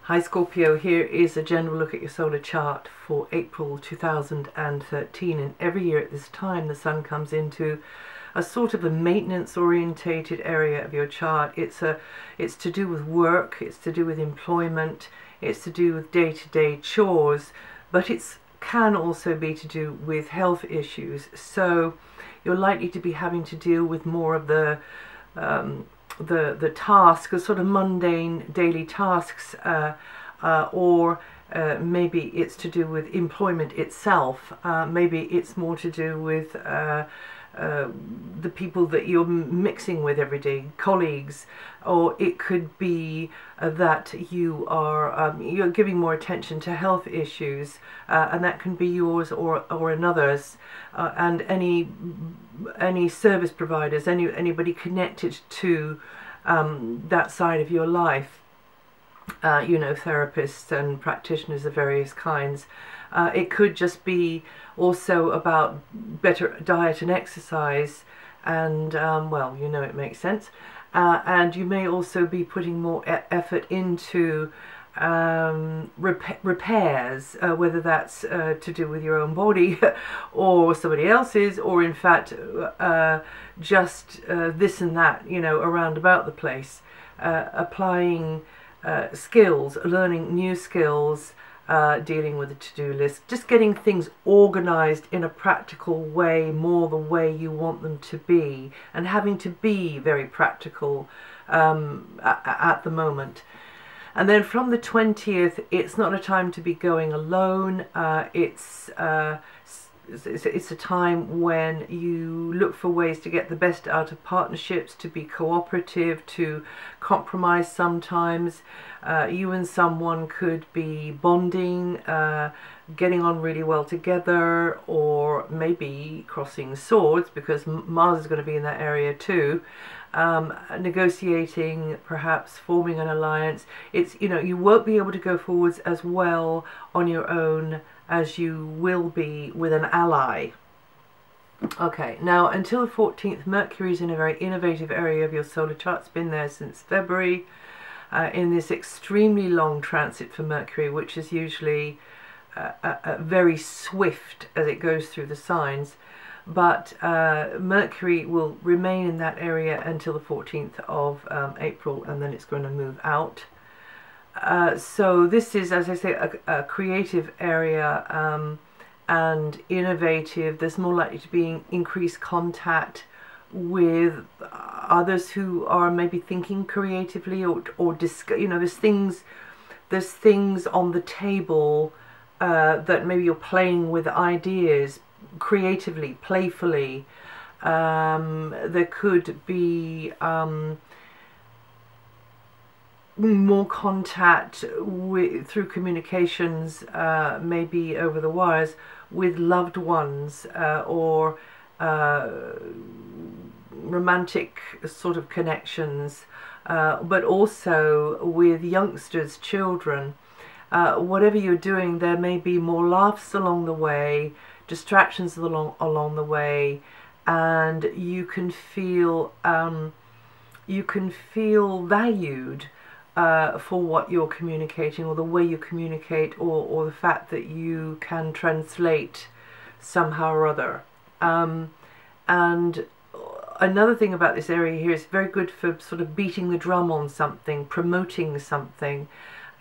Hi Scorpio, here is a general look at your solar chart for April 2013, and every year at this time the Sun comes into a sort of a maintenance orientated area of your chart. It's to do with work, it's to do with employment, it's to do with day-to-day chores, but it can also be to do with health issues. So you're likely to be having to deal with more of the task, the sort of mundane daily tasks, or maybe it's to do with employment itself. Maybe it's more to do with the people that you're mixing with every day, colleagues, or it could be that you're giving more attention to health issues, and that can be yours or another's, and any service providers, anybody connected to that side of your life, therapists and practitioners of various kinds. It could just be also about better diet and exercise, and well, it makes sense. And you may also be putting more effort into repairs, whether that's to do with your own body or somebody else's, or in fact just this and that, around about the place, applying skills, learning new skills, dealing with a to-do list, just getting things organized in a practical way, more the way you want them to be, and having to be very practical at the moment. And then from the 20th, it's not a time to be going alone. It's a time when you look for ways to get the best out of partnerships, to be cooperative, to compromise sometimes. You and someone could be bonding, getting on really well together, or maybe crossing swords, because Mars is going to be in that area too. Negotiating, perhaps forming an alliance. It's, you won't be able to go forwards as well on your own as you will be with an ally. Okay, now until the 14th, Mercury is in a very innovative area of your solar chart. It's been there since February, in this extremely long transit for Mercury, which is usually very swift as it goes through the signs. But Mercury will remain in that area until the 14th of April, and then it's going to move out. So this is, as I say, a creative area, and innovative. There's more likely to be increased contact with others who are maybe thinking creatively, or there's things on the table that maybe you're playing with ideas creatively, playfully. There could be more contact through communications, maybe over the wires, with loved ones, or romantic sort of connections, but also with youngsters, children. Whatever you're doing, there may be more laughs along the way, distractions along the way, and you can feel valued for what you're communicating, or the way you communicate, or the fact that you can translate somehow or other. And another thing about this area here is very good for sort of beating the drum on something, promoting something,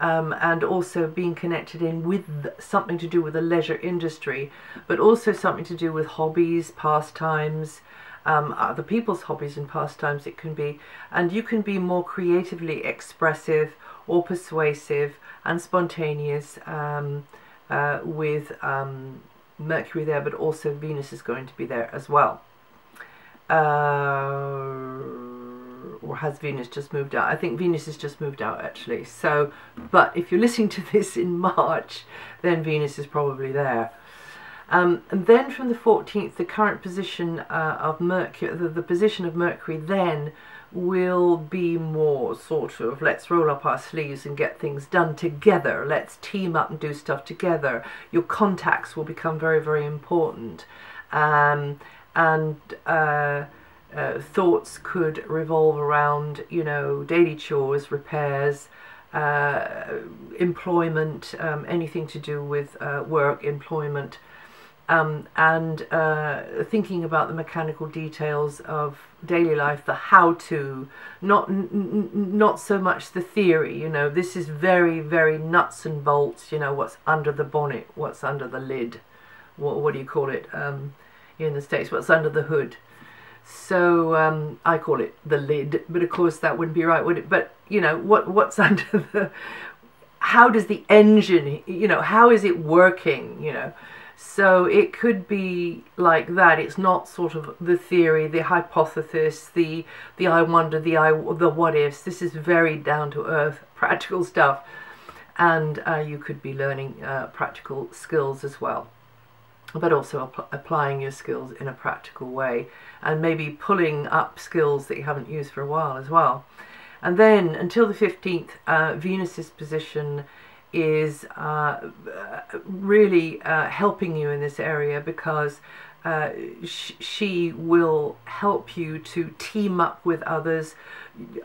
and also being connected in with something to do with the leisure industry, but also something to do with hobbies, pastimes, other people's hobbies and pastimes it can be. And you can be more creatively expressive or persuasive and spontaneous with Mercury there, but also Venus is going to be there as well. Or has Venus just moved out? I think Venus has just moved out, actually. So, but if you're listening to this in March, then Venus is probably there. And then from the 14th, the current position of Mercury, the position of Mercury then will be more sort of, let's roll up our sleeves and get things done together. Let's team up and do stuff together. Your contacts will become very, very important. Thoughts could revolve around, daily chores, repairs, employment, anything to do with work, employment, and thinking about the mechanical details of daily life, the how-to, not so much the theory. You know, this is very, very nuts and bolts. You know, what's under the bonnet, what's under the lid, what do you call it in the States, what's under the hood. So I call it the lid, but of course that wouldn't be right, would it? But you know, what's under the, how does the engine, you know, how is it working, you know? So it could be like that. It's not sort of the theory, the hypothesis, the I wonder, the what ifs. This is very down to earth, practical stuff, and you could be learning practical skills as well, but also applying your skills in a practical way, and maybe pulling up skills that you haven't used for a while as well. And then until the 15th, Venus's position is really helping you in this area, because she will help you to team up with others.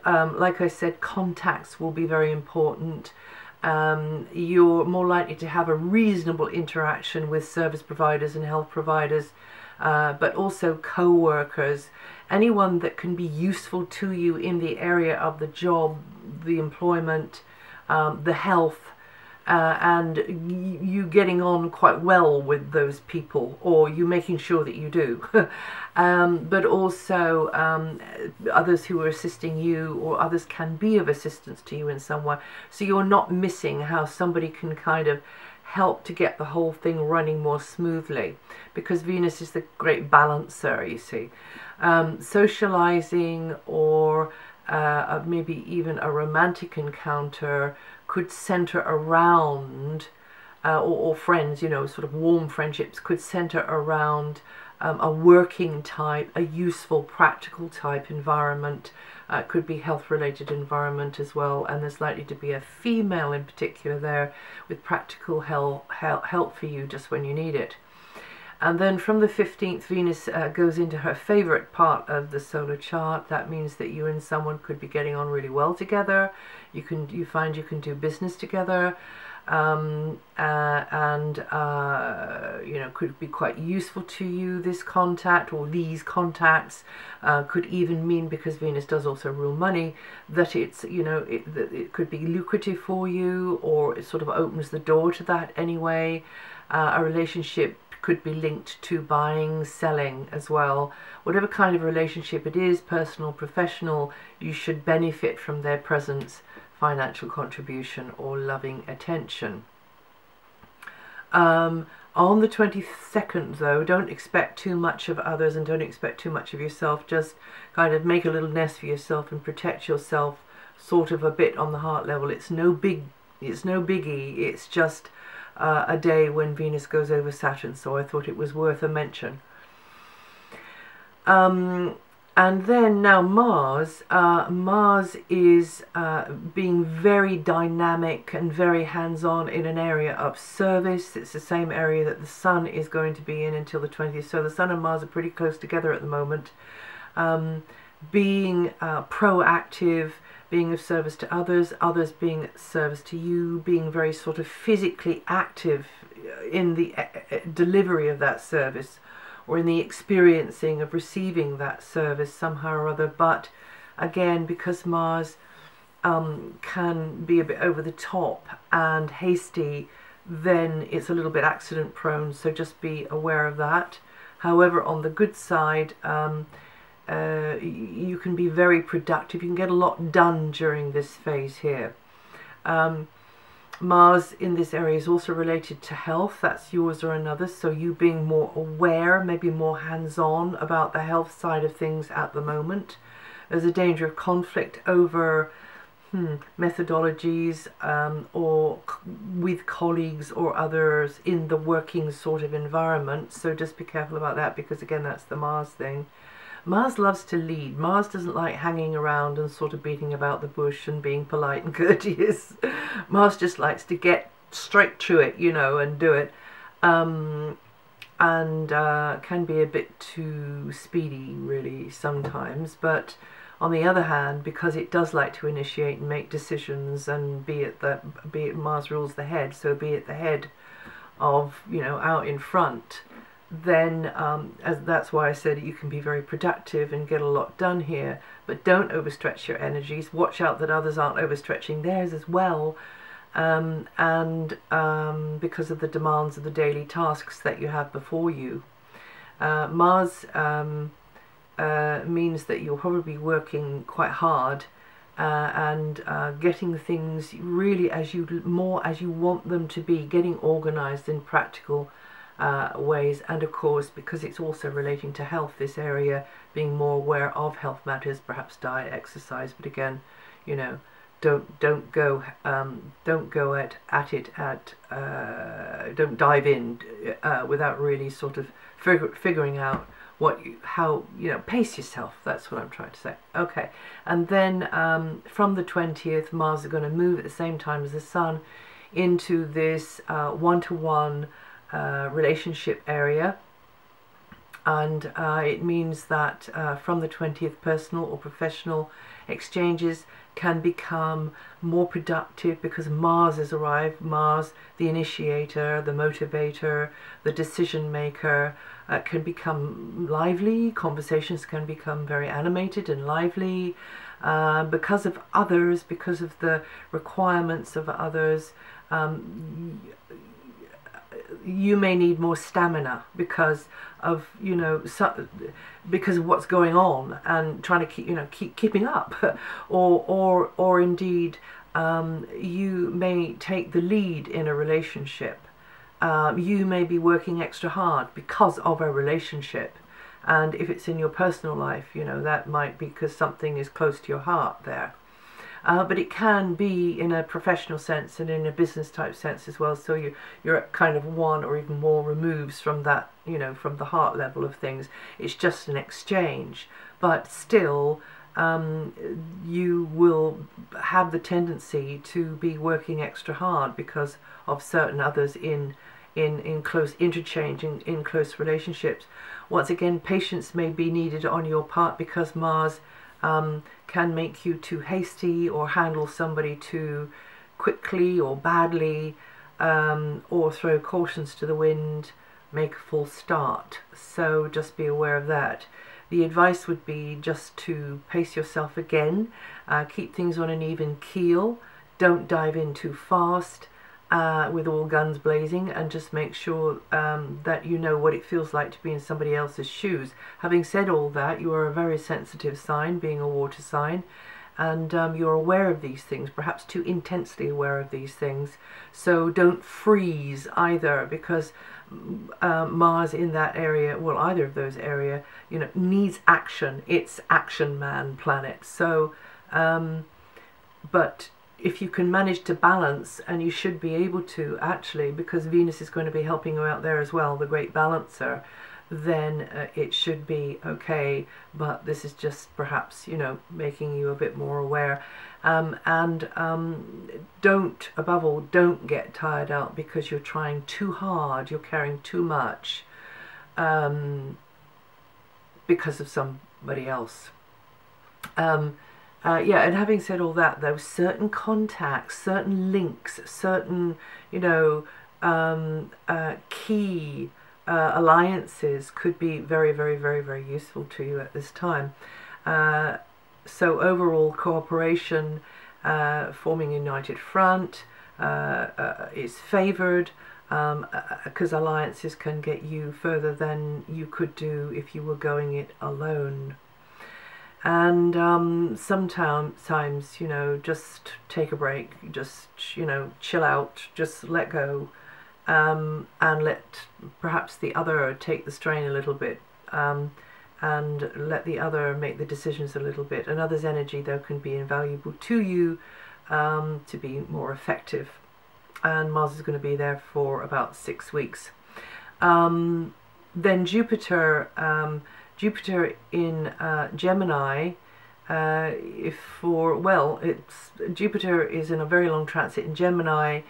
Like I said, contacts will be very important. You're more likely to have a reasonable interaction with service providers and health providers, but also co-workers, anyone that can be useful to you in the area of the job, the employment, the health, and you getting on quite well with those people, or you making sure that you do. But also others who are assisting you, or others can be of assistance to you in some way. So you're not missing how somebody can kind of help to get the whole thing running more smoothly, because Venus is the great balancer, you see. Socializing, or maybe even a romantic encounter could center around, or friends, you know, sort of warm friendships could center around a working type, a useful, practical type environment. Could be health-related environment as well, and there's likely to be a female in particular there with practical help for you just when you need it. And then from the 15th, Venus goes into her favorite part of the solar chart. That means that you and someone could be getting on really well together. You find you can do business together, and you know, could be quite useful to you, this contact or these contacts. Could even mean, because Venus does also rule money, that it's, you know, it could be lucrative for you, or it sort of opens the door to that anyway. A relationship could be linked to buying, selling as well. Whatever kind of relationship it is, personal, professional, you should benefit from their presence, financial contribution, or loving attention. On the 22nd, though, don't expect too much of others and don't expect too much of yourself. Just kind of make a little nest for yourself and protect yourself sort of a bit on the heart level. It's no biggie. It's just a day when Venus goes over Saturn, so I thought it was worth a mention. And then now Mars is being very dynamic and very hands-on in an area of service. It's the same area that the Sun is going to be in until the 20th. So the Sun and Mars are pretty close together at the moment. Being proactive, being of service to others, others being of service to you, being very sort of physically active in the delivery of that service, or in the experiencing of receiving that service somehow or other. But again, because Mars can be a bit over the top and hasty, then it's a little bit accident prone, so just be aware of that. However, on the good side, you can be very productive. You can get a lot done during this phase here. Mars in this area is also related to health. That's yours or another's. So you being more aware, maybe more hands-on about the health side of things at the moment. There's a danger of conflict over methodologies, or with colleagues or others in the working sort of environment. So just be careful about that, because again, that's the Mars thing. Mars loves to lead. Mars doesn't like hanging around and sort of beating about the bush and being polite and courteous. Mars just likes to get straight to it, you know, and do it. And can be a bit too speedy, really, sometimes. But on the other hand, because it does like to initiate and make decisions, and be it Mars rules the head, so be it the head of, you know, out in front, then as that's why I said you can be very productive and get a lot done here, but don't overstretch your energies. Watch out that others aren't overstretching theirs as well, because of the demands of the daily tasks that you have before you. Mars means that you'll probably be working quite hard and getting things really as you want them to be, getting organized in practical ways. And of course, because it's also relating to health, this area, being more aware of health matters, perhaps diet, exercise, but again, you know, don't dive in without really sort of figuring out how pace yourself. That's what I'm trying to say. Okay, and then from the 20th, Mars is going to move at the same time as the Sun into this one-to-one relationship area, and it means that from the 20th, personal or professional exchanges can become more productive because Mars has arrived. Mars, the initiator, the motivator, the decision maker, can become lively. Conversations can become very animated and lively because of others, because of the requirements of others. You may need more stamina because of, you know, because of what's going on, and trying to keeping up, or indeed you may take the lead in a relationship. You may be working extra hard because of a relationship, and if it's in your personal life, you know, that might be because something is close to your heart there. But it can be in a professional sense and in a business type sense as well. So you're kind of one or even more removes from that, you know, from the heart level of things. It's just an exchange, but still you will have the tendency to be working extra hard because of certain others in close interchange, in close relationships. Once again, patience may be needed on your part because Mars can make you too hasty, or handle somebody too quickly or badly, or throw cautions to the wind, make a false start. So just be aware of that. The advice would be just to pace yourself again, keep things on an even keel, don't dive in too fast with all guns blazing, and just make sure that you know what it feels like to be in somebody else's shoes. Having said all that, you are a very sensitive sign, being a water sign, and you're aware of these things, perhaps too intensely aware of these things. So don't freeze either, because Mars in that area, well, either of those area, you know, needs action. It's action man planet. So but if you can manage to balance, and you should be able to actually, because Venus is going to be helping you out there as well, the great balancer, then it should be okay. But this is just perhaps, you know, making you a bit more aware. Don't, above all, don't get tired out because you're trying too hard, you're carrying too much because of somebody else. Yeah, and having said all that, though, certain contacts, certain links, certain, you know, key alliances could be very, very, very, very useful to you at this time. So overall cooperation, forming a united front, is favoured, because alliances can get you further than you could do if you were going it alone. And sometimes, you know, just take a break, just, you know, chill out, just let go, and let perhaps the other take the strain a little bit, and let the other make the decisions a little bit. Another's energy, though, can be invaluable to you to be more effective. And Mars is going to be there for about 6 weeks. Then Jupiter. Jupiter in Gemini, Jupiter is in a very long transit in Gemini,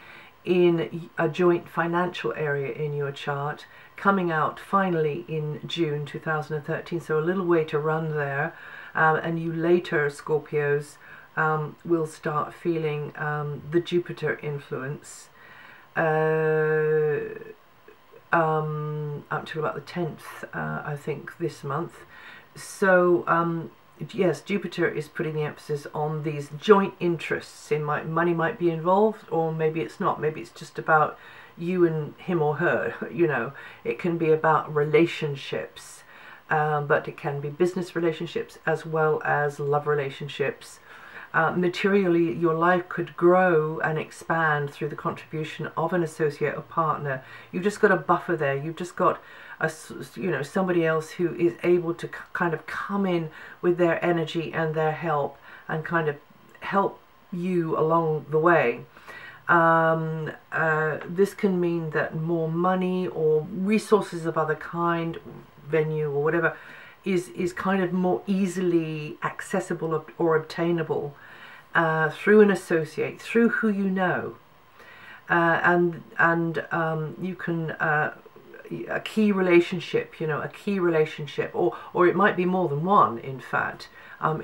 in a joint financial area in your chart, coming out finally in June 2013, so a little way to run there. and you later Scorpios will start feeling the Jupiter influence up to about the 10th, I think, this month. So yes, Jupiter is putting the emphasis on these joint interests. Money might be involved, or maybe it's not. Maybe it's just about you and him or her, you know. It can be about relationships, but it can be business relationships as well as love relationships. Materially, your life could grow and expand through the contribution of an associate or partner. You've just got a buffer there. You've just got somebody else who is able to kind of come in with their energy and their help and kind of help you along the way. This can mean that more money or resources of other kind, venue or whatever, is kind of more easily accessible or obtainable through an associate, through who you know, and you can a key relationship, or it might be more than one, in fact,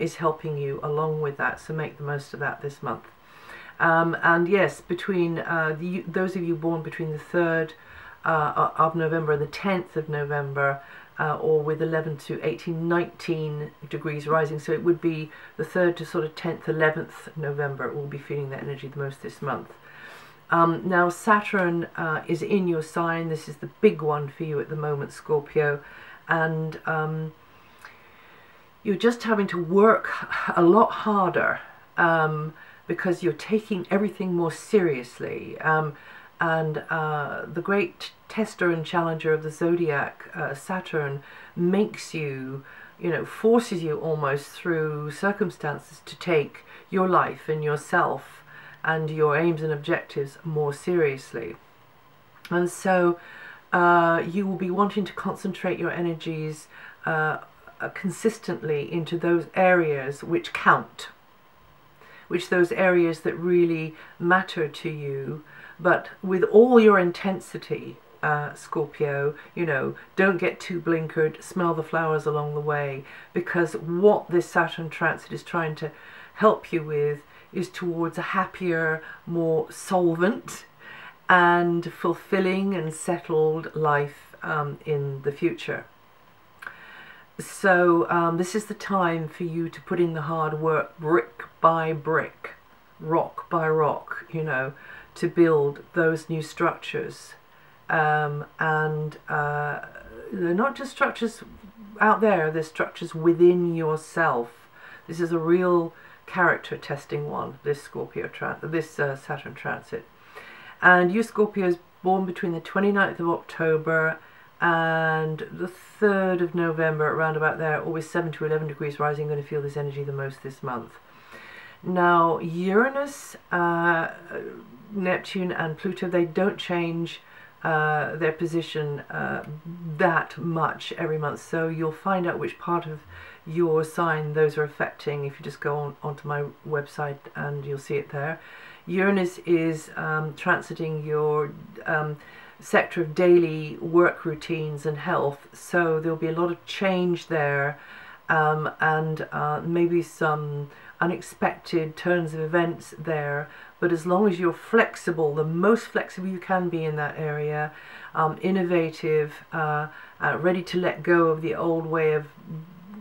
is helping you along with that. So make the most of that this month. And yes, between those of you born between the 3rd of November and the 10th of November, or with 11 to 18, 19 degrees rising, so it would be the 3rd to sort of 10th, 11th November, will be feeling that energy the most this month. Now Saturn is in your sign. This is the big one for you at the moment, Scorpio, and you're just having to work a lot harder because you're taking everything more seriously. And the great tester and challenger of the zodiac, Saturn, makes you, forces you almost through circumstances to take your life and yourself and your aims and objectives more seriously. And so you will be wanting to concentrate your energies consistently into those areas which count, those areas that really matter to you. But with all your intensity, Scorpio, don't get too blinkered, smell the flowers along the way, because what this Saturn transit is trying to help you with is towards a happier, more solvent and fulfilling and settled life in the future. So this is the time for you to put in the hard work, brick by brick, rock by rock, to build those new structures. And they're not just structures out there, they're structures within yourself. This is a real character testing one, this Saturn transit. And you Scorpios born between the 29th of October and the 3rd of November, around about there, always 7 to 11 degrees rising, going to feel this energy the most this month. Now Uranus, Neptune and Pluto, they don't change their position that much every month, so you'll find out which part of your sign those are affecting if you just go onto my website, and you'll see it there. Uranus is transiting your sector of daily work routines and health, so there'll be a lot of change there, and maybe some unexpected turns of events there. But as long as you're flexible, the most flexible you can be in that area, innovative, ready to let go of the old way of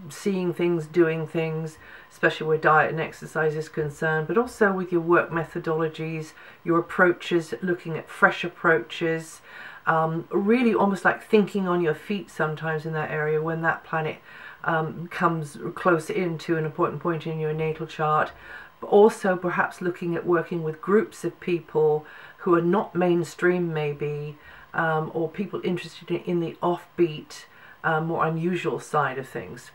seeing things, doing things, especially where diet and exercise is concerned, but also with your work methodologies, your approaches, looking at fresh approaches, really almost like thinking on your feet sometimes in that area when that planet comes close into an important point in your natal chart. But also perhaps looking at working with groups of people who are not mainstream maybe, or people interested in the offbeat, more unusual side of things.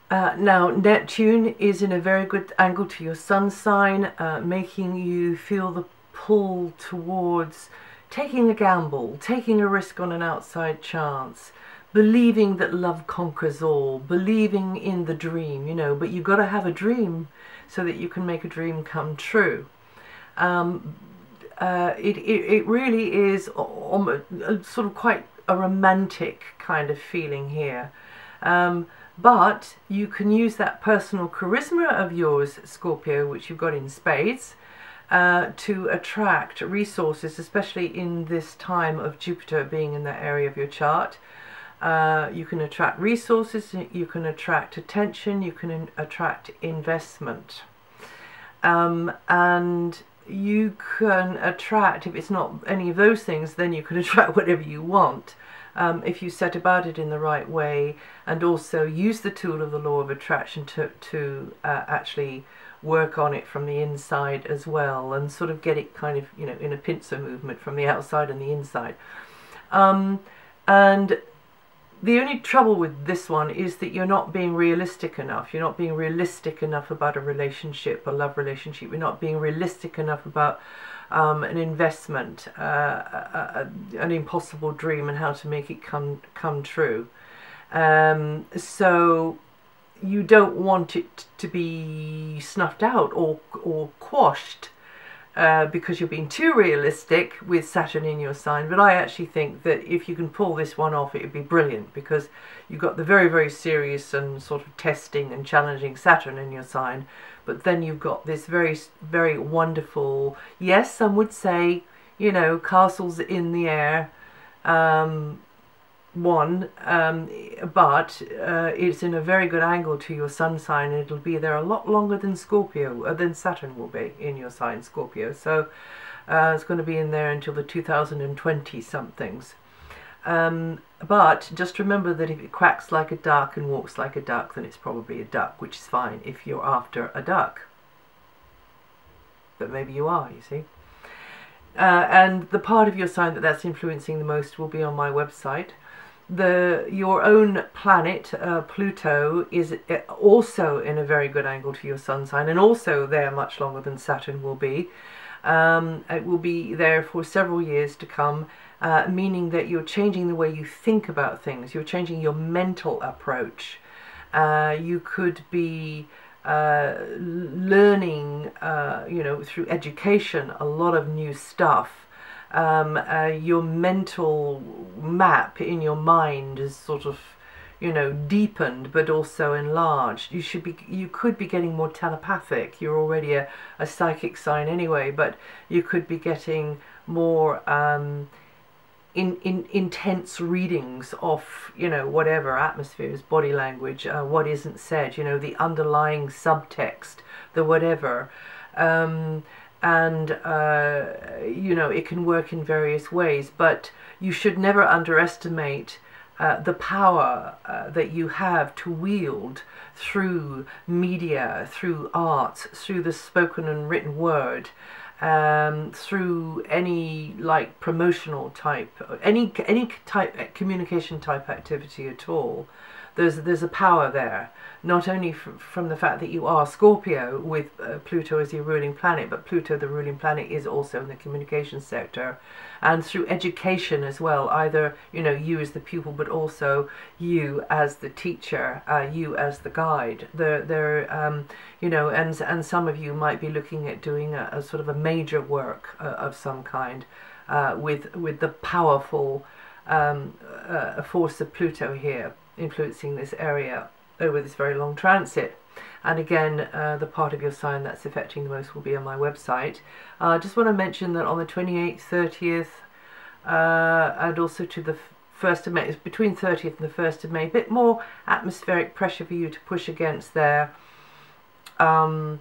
Now Neptune is in a very good angle to your sun sign, making you feel the pull towards taking a gamble, taking a risk on an outside chance, believing that love conquers all, believing in the dream, but you've got to have a dream so that you can make a dream come true. It really is almost, sort of quite a romantic kind of feeling here. But you can use that personal charisma of yours, Scorpio, which you've got in spades, to attract resources, especially in this time of Jupiter being in that area of your chart. You can attract resources, you can attract attention, you can attract investment. And you can attract, if it's not any of those things, then you can attract whatever you want. If you set about it in the right way, and also use the tool of the law of attraction to actually work on it from the inside as well, and sort of get it kind of, you know, in a pincer movement from the outside and the inside. And the only trouble with this one is that you're not being realistic enough. You're not being realistic enough about a relationship, a love relationship. You're not being realistic enough about an investment, an impossible dream, and how to make it come true. So you don't want it to be snuffed out or quashed because you're being too realistic with Saturn in your sign. But I actually think that if you can pull this one off, it would be brilliant, because you've got the very, very serious and sort of testing and challenging Saturn in your sign, but then you've got this very, very wonderful, yes, some would say, you know, castles in the air, but it's in a very good angle to your sun sign, and it'll be there a lot longer than Scorpio, than Saturn will be in your sign, Scorpio. So it's going to be in there until the 2020 somethings. But just remember that if it quacks like a duck and walks like a duck, then it's probably a duck, which is fine if you're after a duck. But maybe you are, you see. And the part of your sign that's influencing the most will be on my website. Your own planet, Pluto, is also in a very good angle to your sun sign, and also there much longer than Saturn will be. It will be there for several years to come, meaning that you're changing the way you think about things. You're changing your mental approach. You could be learning, you know, through education, a lot of new stuff. Your mental map in your mind is sort of, you know, deepened but also enlarged. You could be getting more telepathic. You're already a psychic sign anyway, but you could be getting more intense readings of, you know, whatever, atmospheres, body language, what isn't said, you know, the underlying subtext, the whatever. You know, it can work in various ways, but you should never underestimate the power that you have to wield through media, through art, through the spoken and written word, through any like promotional type, any type communication type activity at all. There's a power there, not only from the fact that you are Scorpio with Pluto as your ruling planet, but Pluto, the ruling planet, is also in the communication sector, and through education as well. Either, you know, you as the pupil, but also you as the teacher, you as the guide. You know, and some of you might be looking at doing a sort of a major work of some kind with the powerful force of Pluto here, influencing this area over this very long transit. And again, the part of your sign that's affecting the most will be on my website. I just want to mention that on the 28th, 30th, and also to the 1st of May, it's between 30th and the 1st of May, a bit more atmospheric pressure for you to push against there. You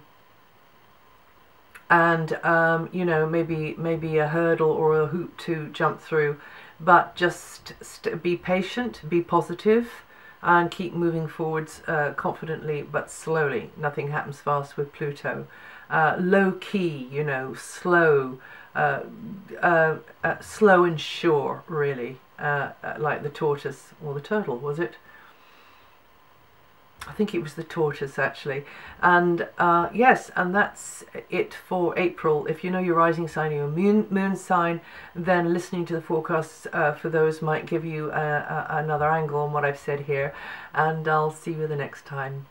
know, maybe a hurdle or a hoop to jump through, but just be patient, be positive, and keep moving forwards confidently but slowly. Nothing happens fast with Pluto. Low key, you know, slow, slow and sure, really, like the tortoise or the turtle, was it? I think it was the tortoise, actually. And yes, and that's it for April. If you know your rising sign or your moon sign, then listening to the forecasts for those might give you another angle on what I've said here. And I'll see you the next time.